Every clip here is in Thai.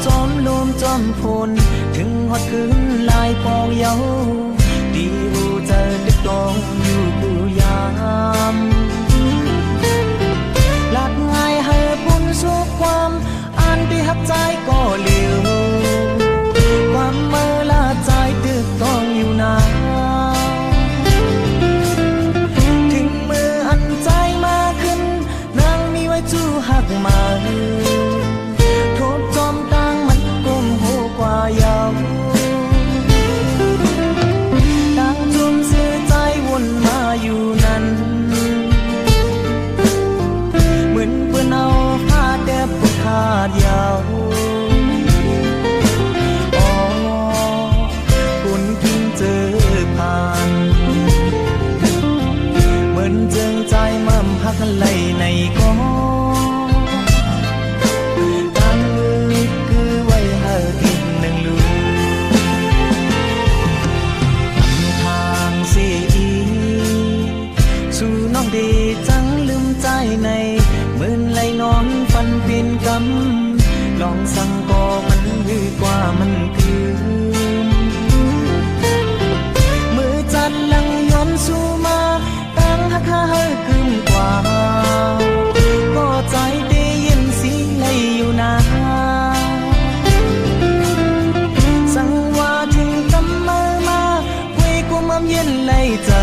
จอมลมจอมพลถึงฮอดคืนลายปองเยาดีหูเจอดึกตองอยู่กูยามหลักง่ายให้บุญสุขความอ่านที่หักใจก็เหลียวความเมื่อลาใจดึกตองอยู่นานถึงมืออันใจมาขึ้นนางมีไว้จู้หักมาทบจอมกลางมันก้มหัวกว่าเยาตั้งจุ่มเสียใจวนมาอยู่นั้นเหมือนเพื่อนเอาผ้าเด็บผูกขาดยาวคุณกินเจอผ่านเหมือนเจิงใจมั่มหักไหลในก้อนดีจังลืมใจในเหมือนไหลนอนฟันเป็นกำลองสั่งก็มันดีกว่ามันคือมือจัดลังย้อนสู่มาตั้งหักเฮกึมกว่าก็ใจได้ยินเสียงไหลอยู่นาสั่งว่าถึงกำมือมาเว้ยกูมั่มเย็นไหลเจอ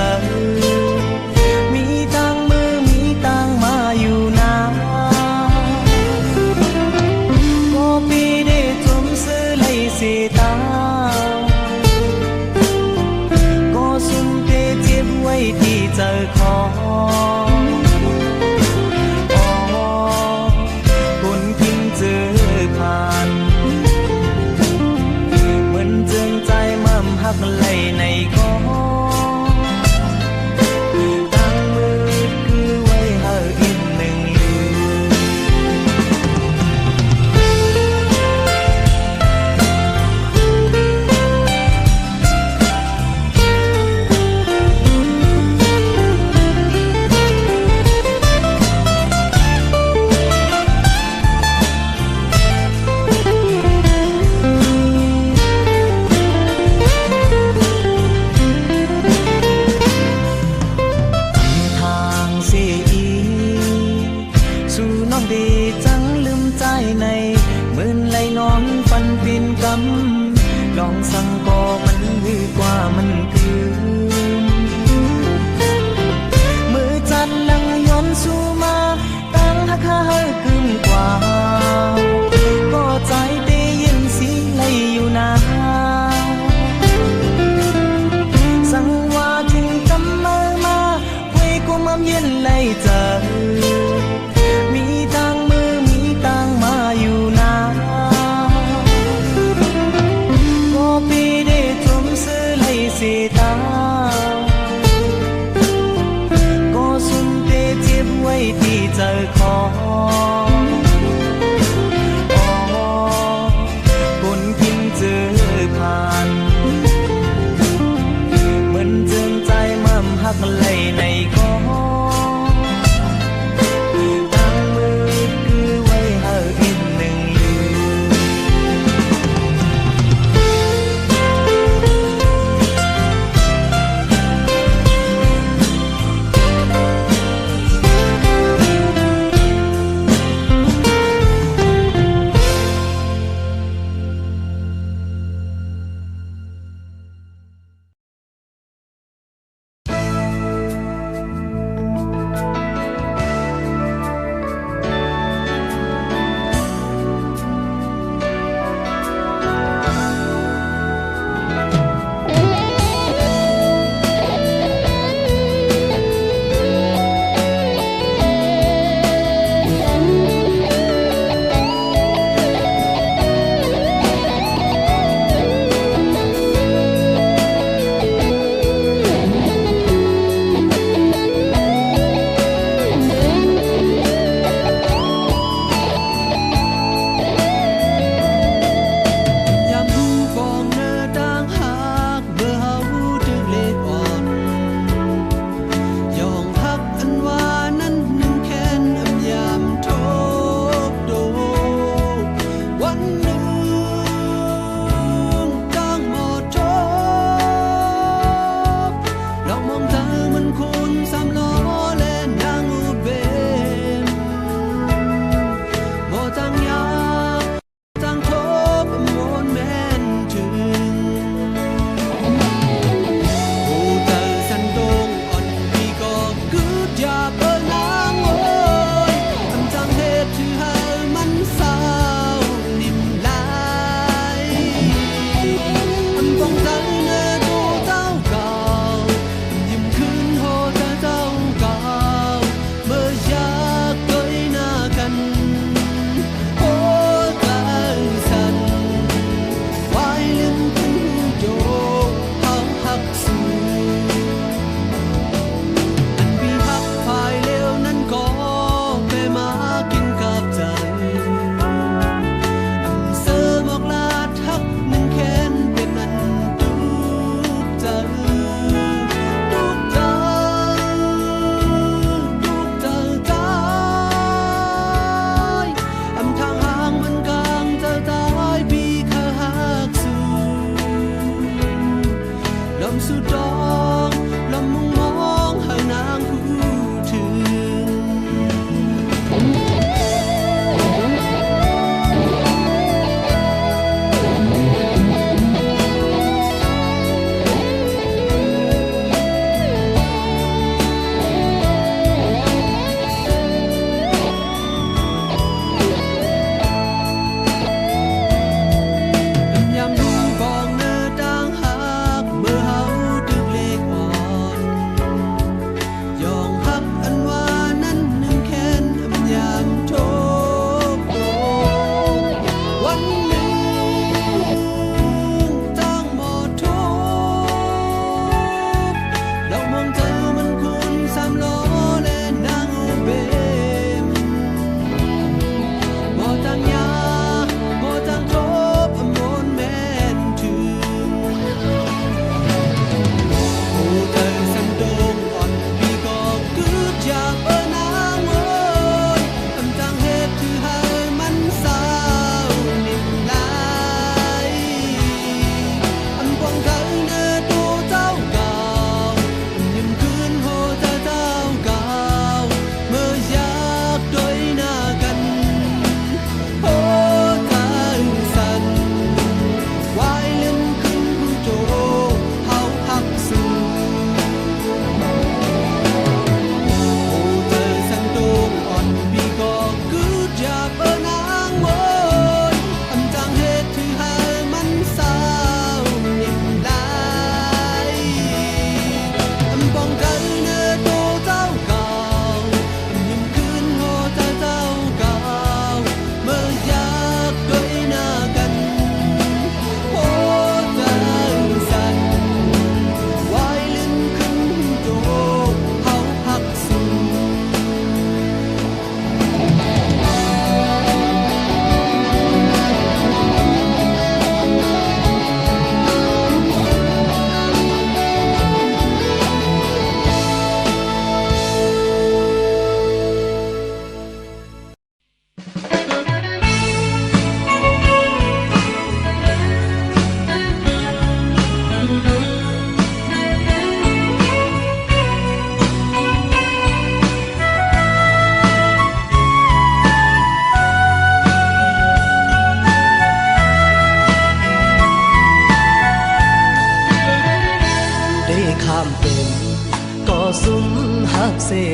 ก็สุนเตเจ็บไว้ที่เจอคอคนกินเจอผ่านเหมือนเจิงใจมั่มหักไหลในคอตั้งมือคือไว้เฮออีกหนึ่งดีจังลืมใจในเหมือนไหลนอนฟันเป็นกำลองสั่งก็มันดีกว่ามันคือมือจัดลังย้อนสู่มาตั้งหักเฮกึมกว่าก็ใจได้ยินเสียงไหลอยู่นาสั่งว่าถึงกำมือมาเว้ยกูมั่มเย็นไหลเจออยู่นะก็ปี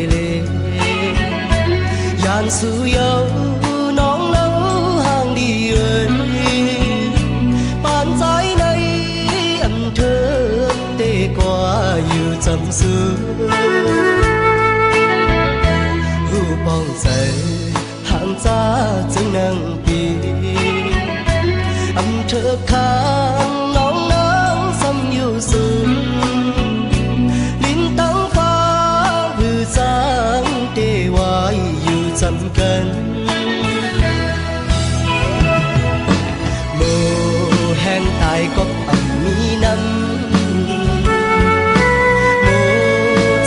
เลยานสู่เยาน้องเล่าห่างดีเอ่ยป่านใจในอันเธอเตกว่าอยู่จำซื้อหูป้องใจห่างจ้าจึงนั่งปีอันเธอข้างน้องน้ำซ้ำอยู่สูงลิ้นตั้งฟ้าหือจางเตวายอยู่จำกันโมแห่งตายก็อันมีน้ำโม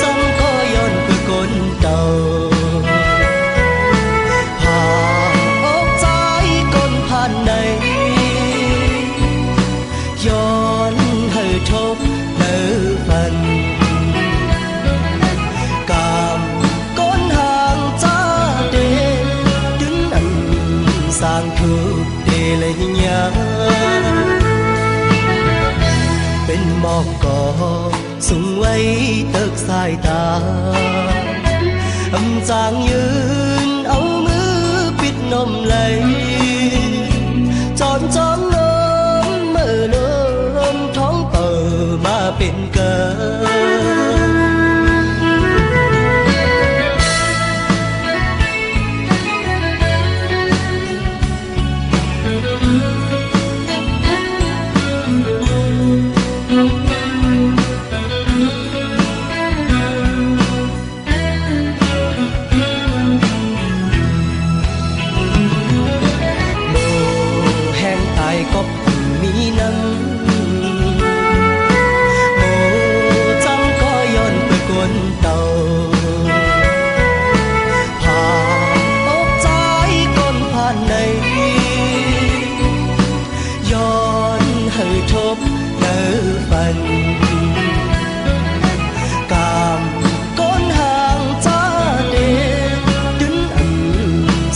จำก็ย้อนคือคนเก่าผ่าออกใจก้นผ่านในย้อนให้ทบเนื้อฟันกามก้นห่างจ้าเดถึงอันสร้างทุกเดเลยยาเป็นหมอกก่อสูงไว้เติกสายตาอำจางยืนเอามือปิดนมไหลจอนจอมน้ำเมื่อเลิมท้องเปิดมาเป็นเกินก็มีน้ำโมจำก็ย้อนไปกวนเต่าผ่าออกใจก้นผ่านในย้อนให้ทบเนื้อฟันกามก้นห่างจ้าเดถึงอัน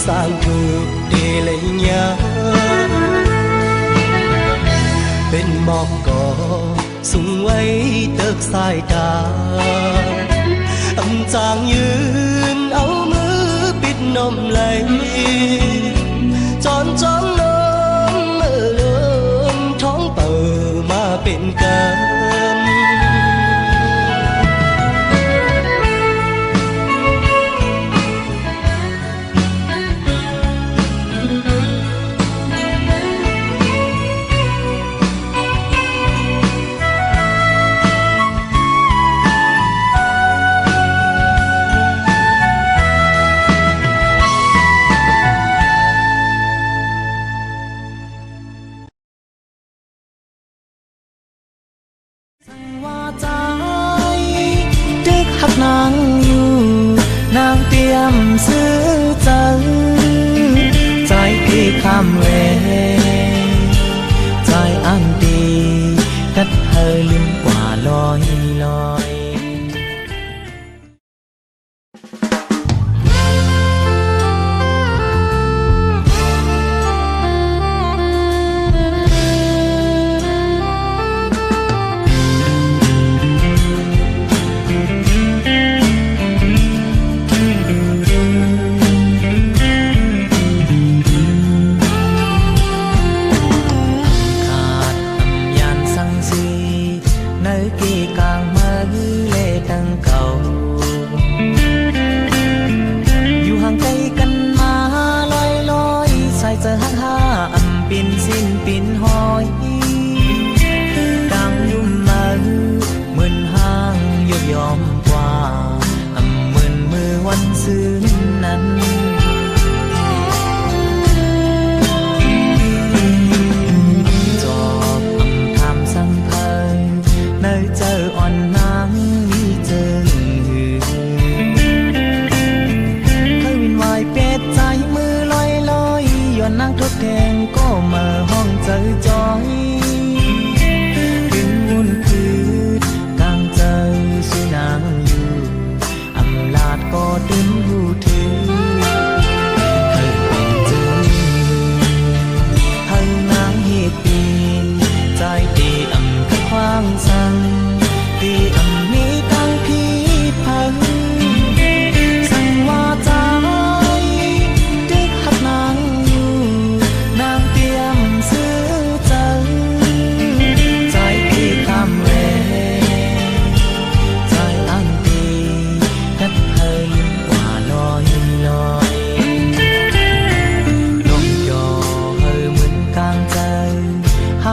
สร้างถูกเดเลยยาเป็นหมอกก่อสูงไว้เติกสายตาอำจางยืนเอามือปิดนมไหลจอนจ้องน้ำเมื่อเลิมท้องเปิดมาเป็นกัน นางอยู่นางเตรียมซื้อใจใจที่คำเวใจอันดีกัดเธอลืมกว่าลอยลอยปินสิ้นปินหอยกังยุ่มมือมึนห้างยกยอมกว่ามึนมือวันซื้อนั้นจอบทำสังเพยในเจออ่อนนางมีเจอเคยวินวายเป็ดใจมือลอยลอยย้อนนางทดแทงก็มาห้องใจจอย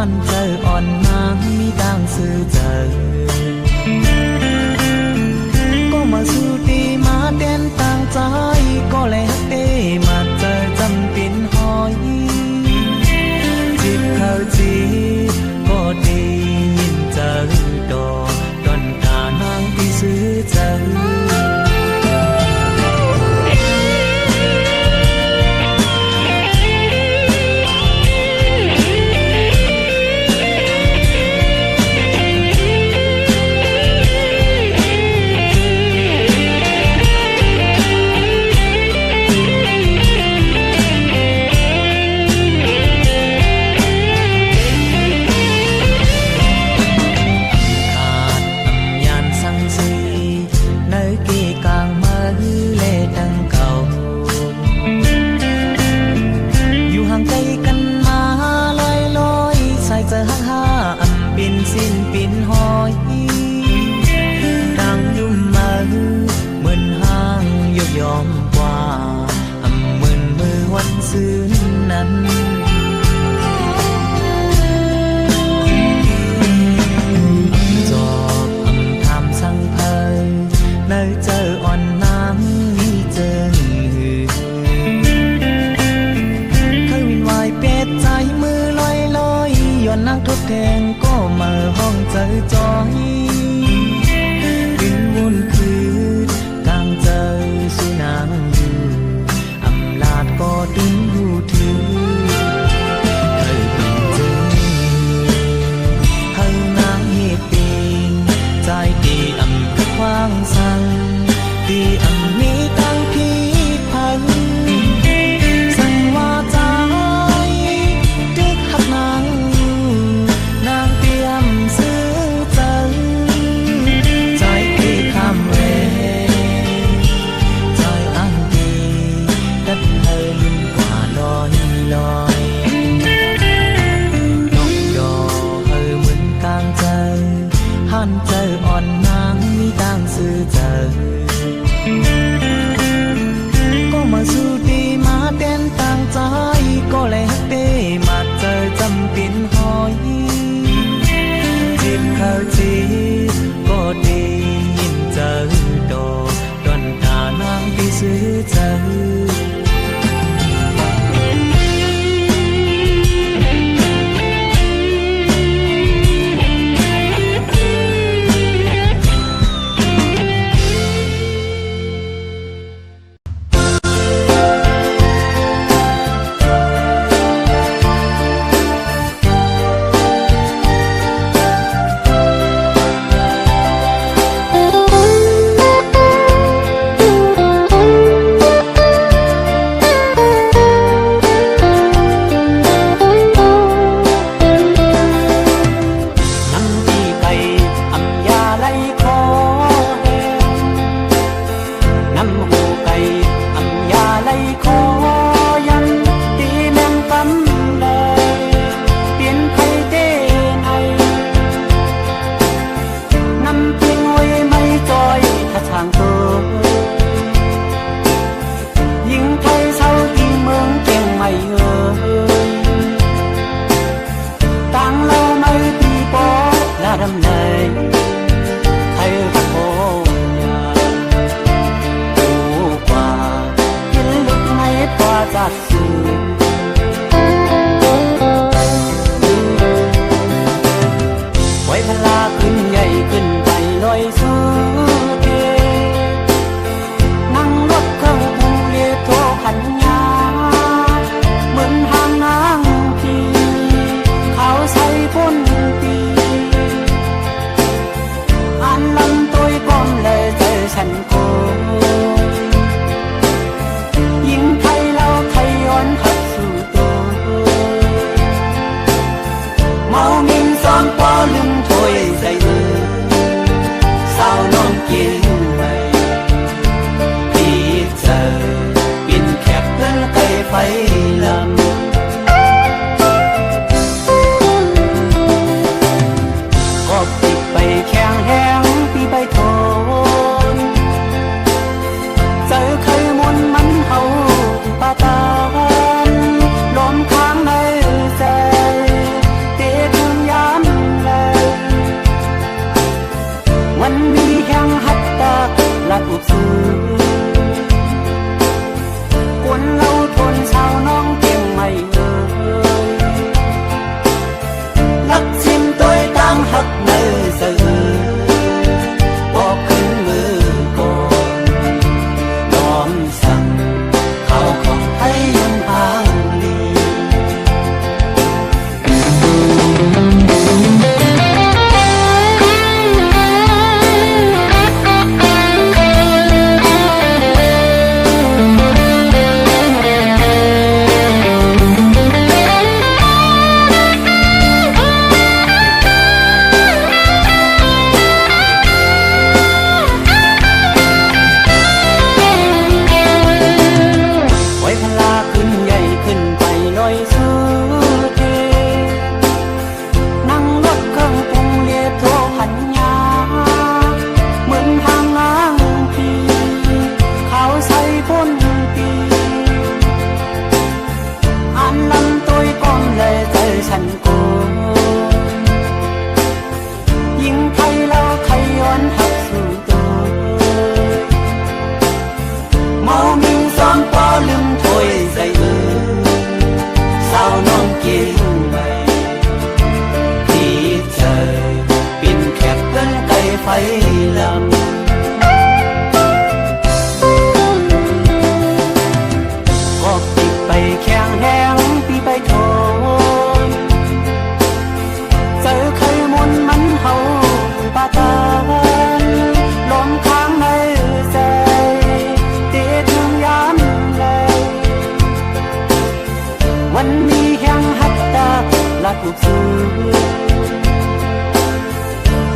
หันเจออ่อนนางมีต่างสื่อเจอก็มาสู่ตีมาเต้นต่างใจก็เลยฮักเตมาเจอจำเป็นหอยจิบเข้าจีก็ดียินเจอดอกดอนกานางที่ซื้อเจอสิ้นปินหอยดังยุ่มมือเหมือนห้างยกยอมกว่าเหมือนมือวันซื้อนั้นจอบทำสั่งเพยในเจออ่อนน้ำมีเจอเคยวินวายเป็ดใจมือลอยลอยย้อนนั่งทดแทงก็มาห้องเจอจอยบินวนคืนกลางเจอสุนางอยู่อำลาดก็ดึงหูถือเคยเป็นเจอเฮานางเหตุปีนใจดีคือควางสั่งดีมีตั้งพีพังสั่งว่าใจดึกหักนางเตรียมซื้อเจอใจที่คำเวใจอันดีกัดเธอลุ่มกว่าลอยลอยนกยอเธอเหมือนกลางใจหันเจออ่อนนางมีต่างซื้อเจอก็มาสู่ดีมาเต้นต่างใจก็เลยฮักเตมาเจอจำเป็นหอยจิบเข้าจีก็ดียินเจอดอกดอนตานางที่ซื้อเจอ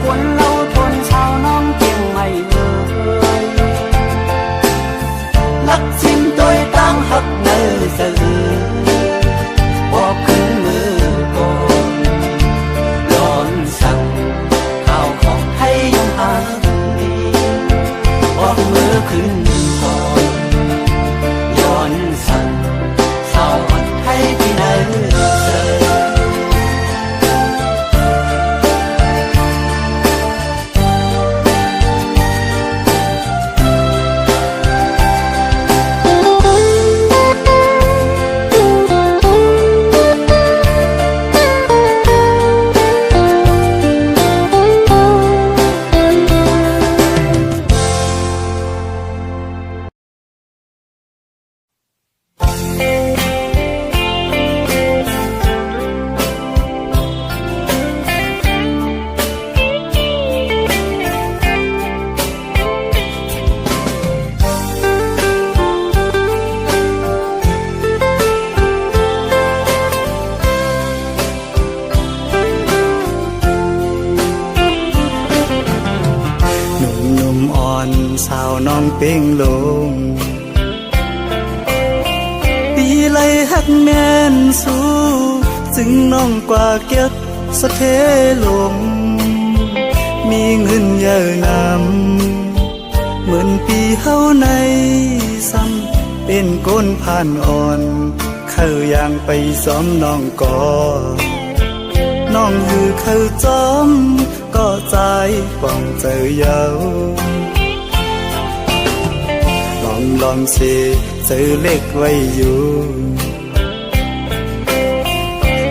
คนเราทนชาวน้องเก่งไม่เลยลักชิมโดยตั้งหักเนื้อเสือบอกขึ้นมือก่อนย้อนสั่งข้าวของให้ยังหาดีบอกมือขึ้นก่อนย้อนสั่งข้าวผัดให้ที่เนื้อเสือสาวน้องเป่งลงปีไลหักแม่นสู้จึงน้องกว่าเก็บสะเทลมมีเงินเยอะนำเหมือนปีเฮาในซ้ำเป็นก้นผ่านอ่อนเข้าอย่างไปซ้อมน้องก่อน้องหือเข้าจอมก็ใจป้องเจอเยาลองสิเจอเล็กไว้อยู่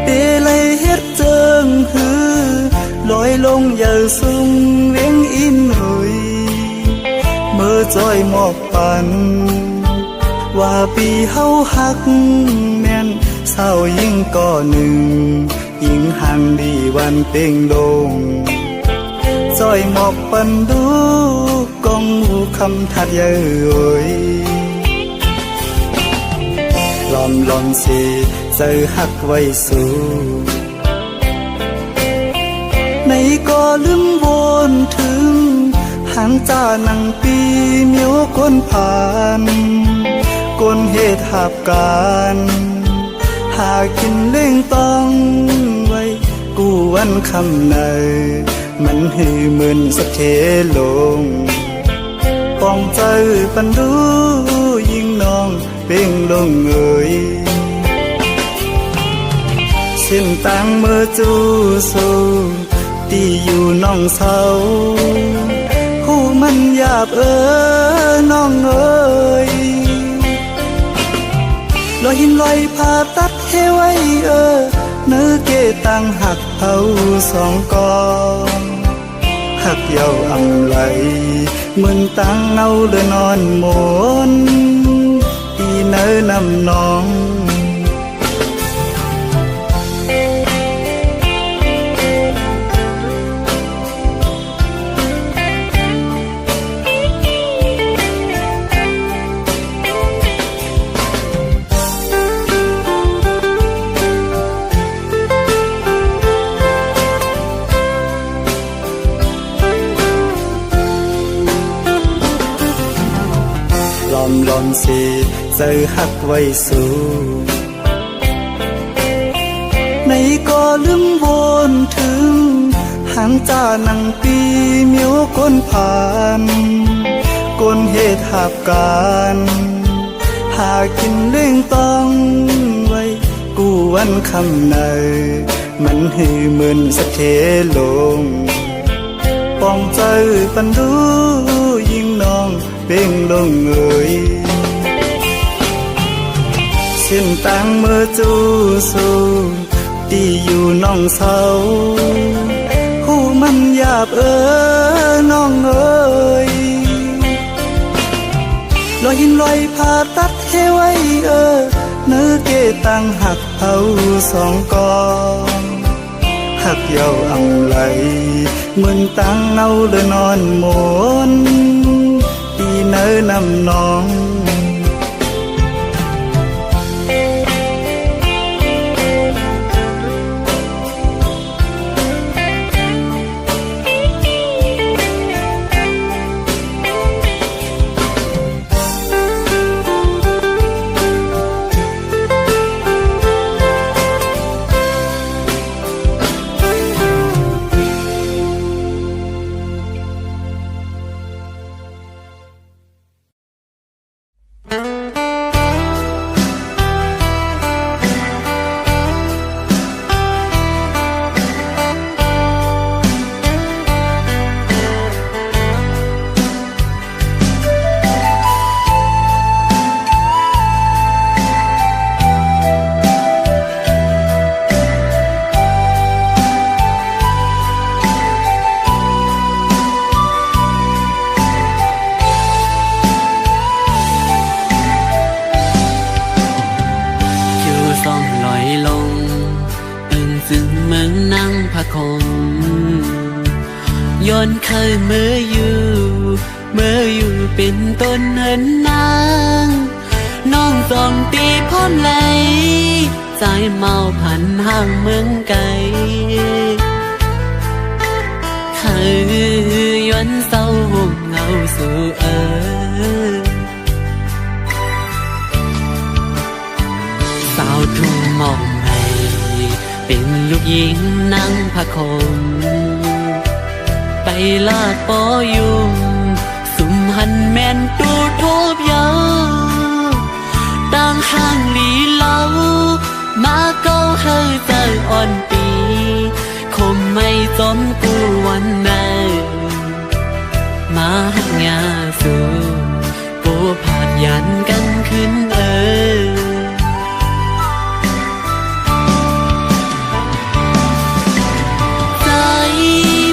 เปเลยเฮ็ดเจิงหือลอยลงอย่าสูงเวียงอินหุยเมื่อจอยหมอกปันว่าปีเฮาหักแม่นเศร้ายิ่งก่อหนึ่งยิ่งห่างดีวันเป่งลงจอยหมอกปันดูกองหูคำทัดเย้ยลอมสิเจอหักไว้สู่ในก็ลืมวนถึงหางจ้านังปีเมียวคนผ่านคนเหตุหาบการหากินเล่งต้องไว้กูวันคำในมันหือมึนสะเทลงปองใจปันดูยิ่งน้องเป่งลงเอ่ยเส้นต่างเมื่อจูสูตีอยู่น้องเศร้าหูมันหยาบน้องเอ่ยลอยหินลอยผ่าตัดให้ไว้เนื้อเกตังหักเผาสองกองหักเยาอำไหลเหมือนตังเอาเลยนอนหมนอีเนื้อนำน้องลอมสิเจอหักไว้สู่ในก็ลืมวนถึงหางจ้านังปีเมียวคนผ่านคนเหตุหาบการหากินเล่งต้องไว้กูวันคำในมันหือมึนสะเทลงปองใจปันดูยิ่งน้องเป่งลงเอ่ยเส้นต่างเมื่อจูสูตีอยู่น้องเศร้าหูมันหยาบน้องเอ่ยลอยหินลอยผ่าตัดให้ไว้เนื้อเกตังหักเผาสองกองหักเยาอำไหลเหมือนตังเอาเลยนอนหมนอีเนื้อนำน้อง นั่งพะคมย้อนเคยเมื่ออยู่เป็นต้นเหินนางน้องสองตีพร้อมไหลใจเมาพันห่างเมืองไกลคือย้อนเศร้าห่มเงาสู่สาวทุ่งมองให้เป็นลูกหญิงนั่งพะคมไปลาดปอยุงสุมหันแม่นตูโทบยาวต่างห่างลีเล่ามาเก้าเฮอใจอ่อนปีคมไม่จอมกูวันไหนมาหักงาสู่กูผาดยันกันขึ้นใจ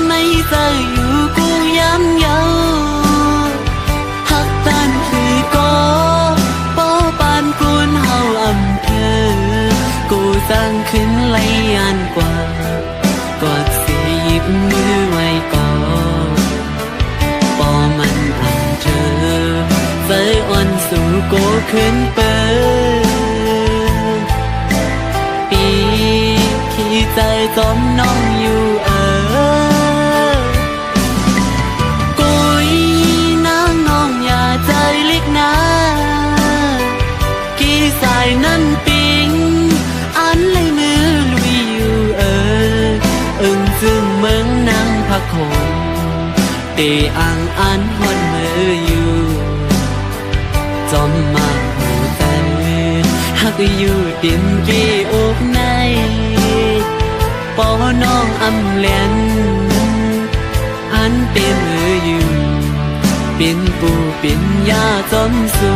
ไม่ใจอยู่กูย้ำเยาหักตันคือก็ป้อปานกุนเฮาอำเภอกูสร้างขึ้นไหลอันกว่ากอดเสียหยิบมือไว้ก่อนปอมันอันเธอเฟยอ่อนสู่โกขึ้นเปิดปีที่ใจจอมน้องอยู่กุยนางน้องอย่าใจเล็กนะกี่สายนั้นปิงอันเลยมือลุยอยู่ซึ่งเมืองนางพะคงตีอ่างอันหอนมืออยู่จอมมาหูใจหักอยู่ดินกี่อกในปอน้องอำเลียนอันเป็นมืออยู่เป็นปูเป็นยาจอมสู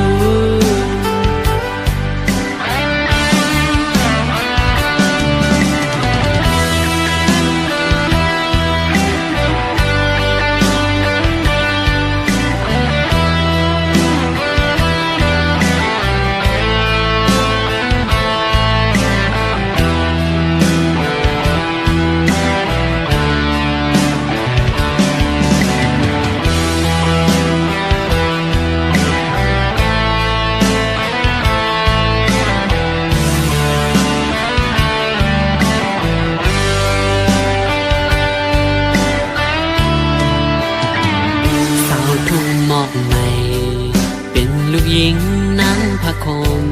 หญิงนั่งพะคม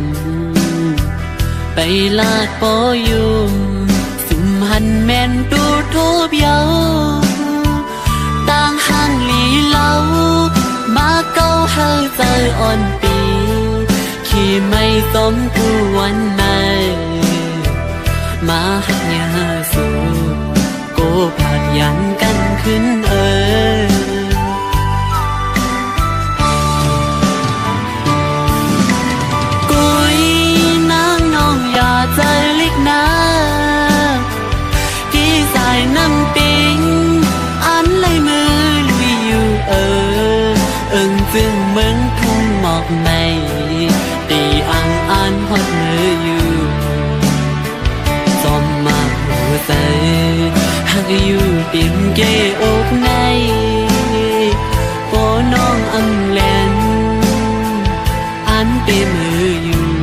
ไปลาดปอยุมสุมหันแม่นดูทูบเยาต่างห่างลีเล่ามาเก้าเฮอใจอ่อนปีขี่ไม่สมกูวันไหนมาหักยาสูโกผาดยันกันขึ้นใจเล็กนะกี่สายน้ำปิงอันเลยมือลุยอยู่จึงเมืองทุ่งหมอกในตีอ่างอันหอดมืออยู่จอมมาหัวใจหักอยู่ดินเกอกในปอน้องอำแลนอันเปมืออยู่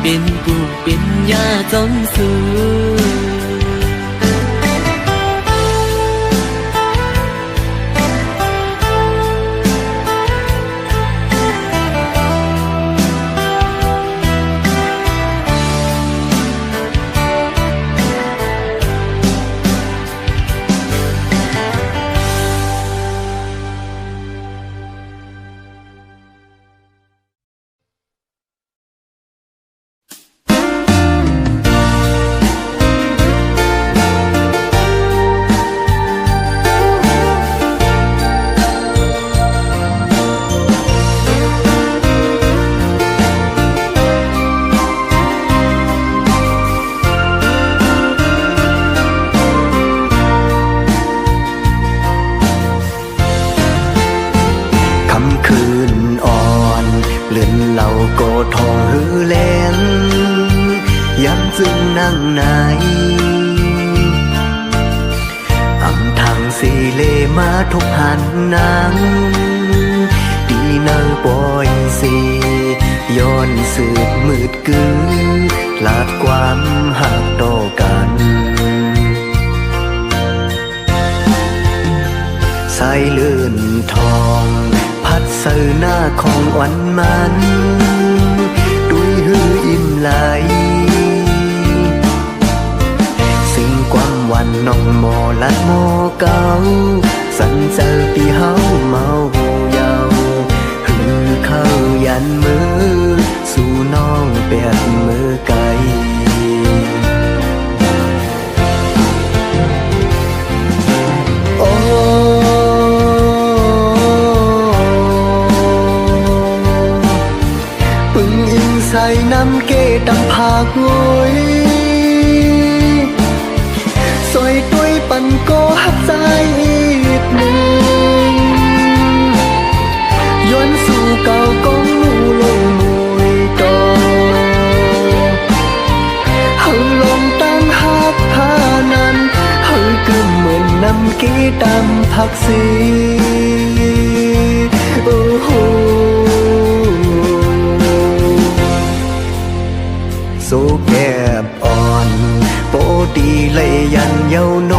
เป็นกูเป็นยาจอมสู เลมาทุกหันนางดีนางปอยสีย้อนสืบมืดกือลาดความหักต่อกันสายเลื่อนทองพัดเสือหน้าของวันมันด้วยหืออิ่มไหลสิ่งความวันน้องหมอลัดหมอเก่าสันเจอปีเฮาเมาเยาหือเข้ายันมือสู่น้องเปียดมือไกลโอ้ปึงอิงใส่น้ำเกตำผากงวยซอยต้วยปันก็หักใจอีกหนึ่งย้อนสู่เก่ากองมูลงมวยต่อเฮาลงตั้งหักพานั้นเฮาก็เหมือนน้ำกีตำผักสีโอ้โหโซแกบอ่อนโปตีเลยยันเยาโน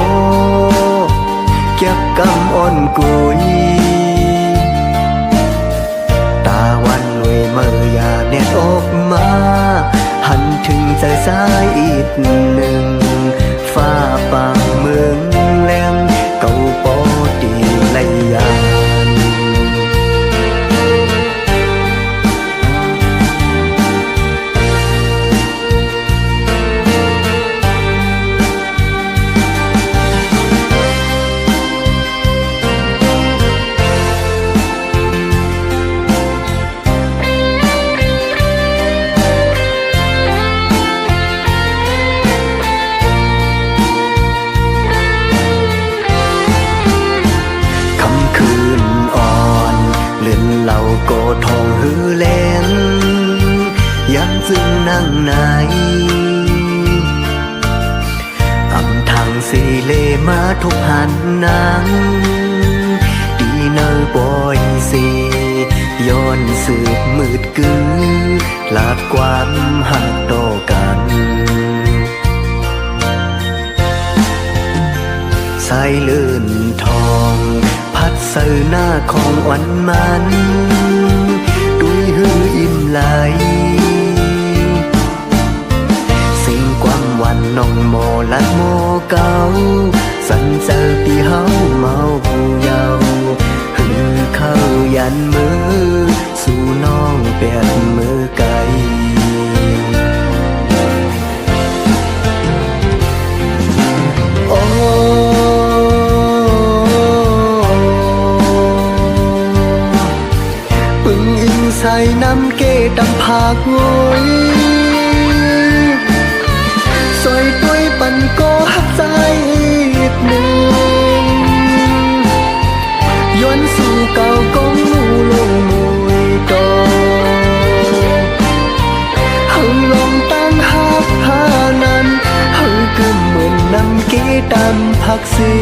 เก็บกำอ่อนกุยตาวันรวยเมื่อยาเน็ตออกมาหันถึงใจสายอีกหนึ่งฟ้าปางเมืองแหลมเก่าโปตีเลยยันเราโกทองหือแลงยังจึงนั่งไหนอำทางสีเลมาทุกหันนางดีเนอปอยสีย้อนสืบมืดกือลาดความหักต่อกันสายเลื่อนทองพัดเสือหน้าของวันมันด้วยหืออิ่มไหลสิ่งความวันน้องโมลัดโมเก่าสันเจอปีเฮาเมาเยาหือเข้ายันมือสู่น้องเปียดมือไกลโอ้ใส่น้ำเกตำผากงวยซอยต้วยปันก็หักใจอีกหนึ่งย้อนสู่เก่ากองมูลงมวยต่อเฮาลองตั้งหักพานั้นเฮาก็เหมือนน้ำเกตำผักสี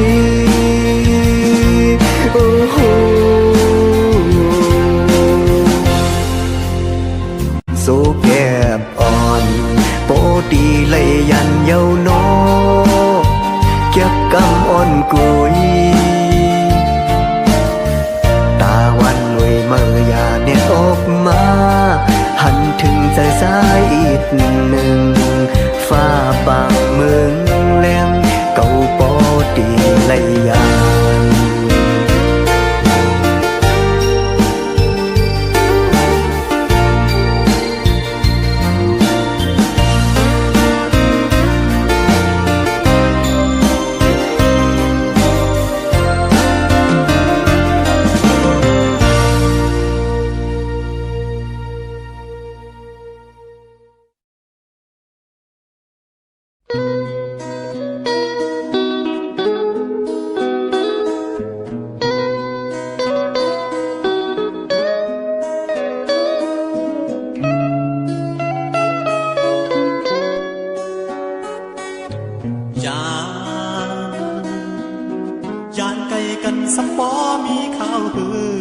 โอ้โหโซแกบอ่อนโปตีเลยยันเยาโนเก็บกำอ่อนกุยตาวันรวยเมื่อยาเน็ตออกมาหันถึงใจสายอีกหนึ่งฟ้าปางเมืองแหลมเก่าโปตีเลยยัน สมบ่มีข่าวหือ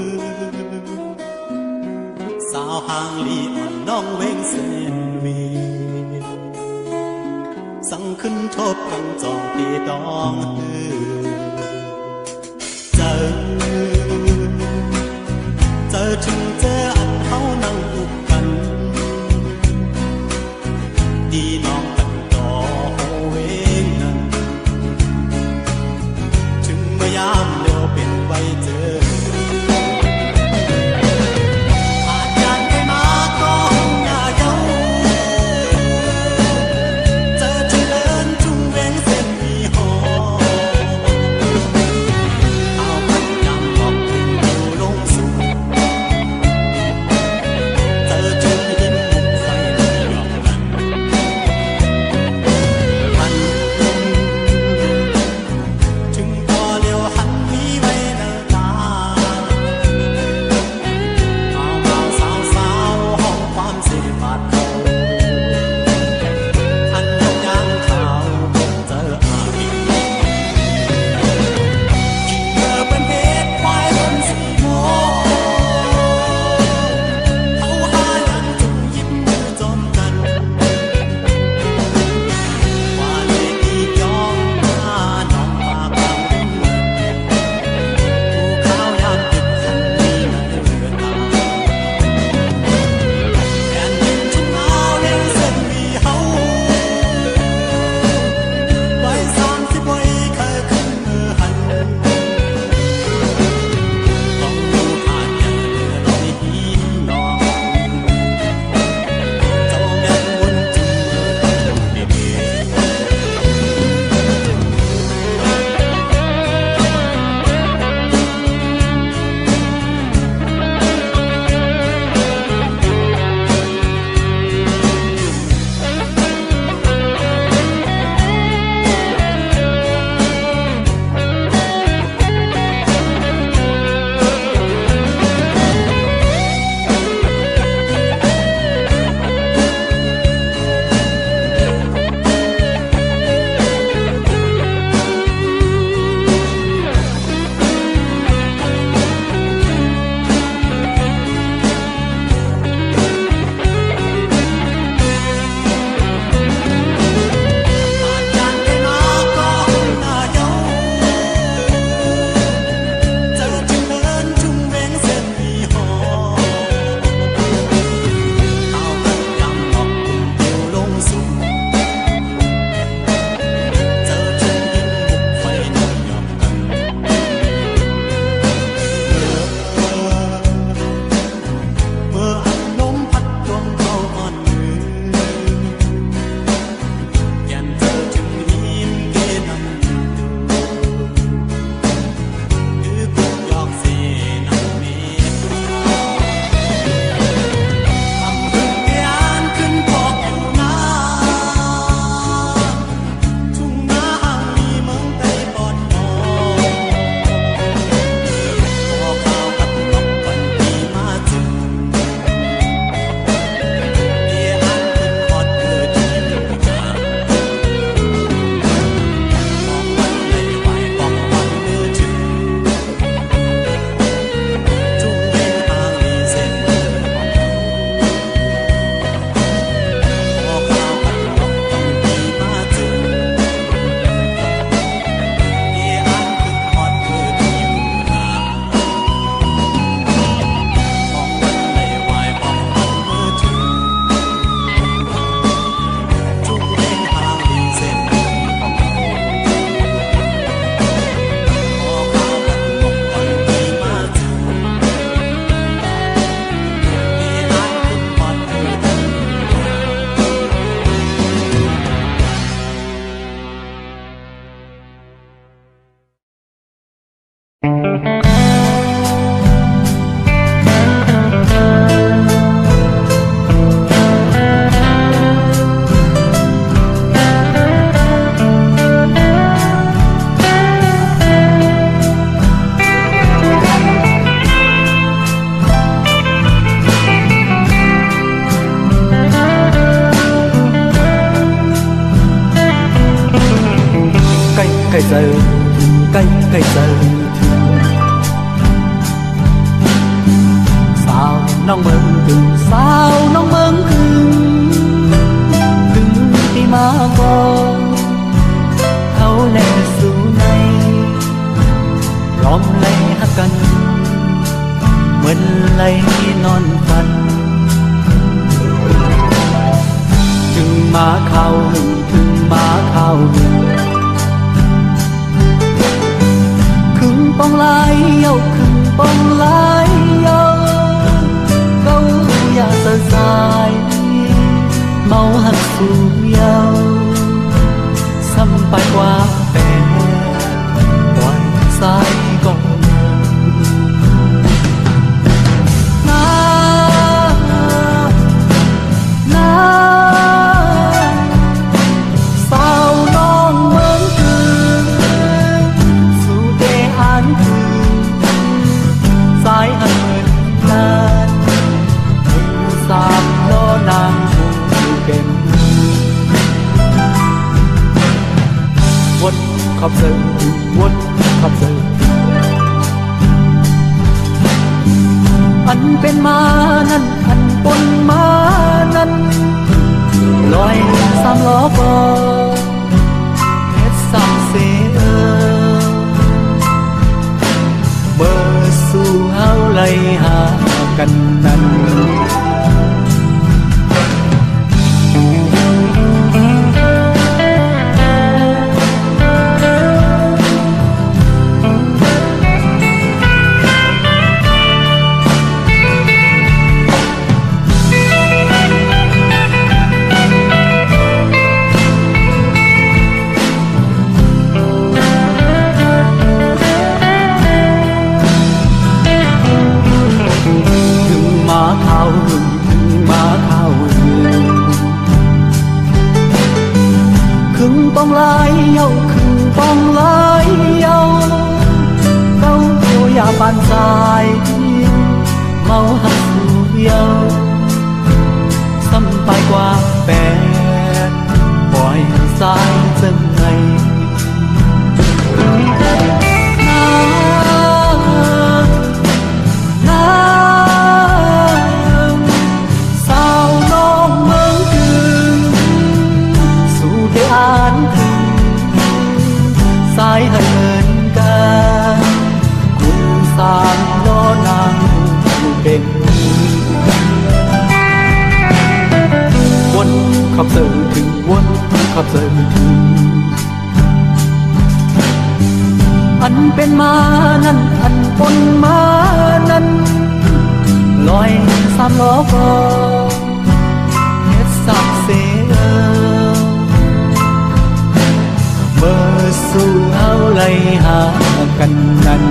สาวห่างลีอ่อนน้องเวงเส้นวีสั่งขึ้นทบกันจองตีดองหือเจอถึงเจออันเฮานั่งอุกกันดีน้องกันดอโหเวงนั้นถึงเมื่อยามเร็วเป็นไว้เจออาจารย์ได้มาก็หน้าเย้าเจอที่เดินจุงเวงเส้นมีหอเอาพันยำบอกถึงอยู่ลงสู่cây giờ cây giờ สาวน้องเมืองกึ่งสาวน้องเมืองกึ่งถึงที่มาก่อนเขาแลสู่ในพร้อมไล่หักกันเหมือนไล่นอนฝันถึงมาข่าวหนึ่งถึงมาข่าวหนึ่งคึงปองลายเย้าคึงปองลายเย้าเก้าอย่าสะสายเมาหักสู่เย้าซ้ำไปกว่าแปรปล่อยสายก่อนขอบเสิร์ฟวนขอบเสิร์ฟอันเป็นมานั้นอันปนมานั้นลอยสามล้อบอเฮ็ดสามเสียเบอร์สู่เฮาไล่หากันนั้นปองลายเย้าคึงปองลายเย้าเก้าอย่าปานสายเมาหักสู่เย้าซ้ำไปกว่าแปดปล่อยสายจังไงสายเหินกันคุณสามล้อนางเป็นวนขับเสยถึงวนขับเสยถึงอันเป็นมานั้นอันปนมานั้นลอยสามล้อก็เฮ็ดสักเสียเบอร์สู่เฮาไล่หากันนั้น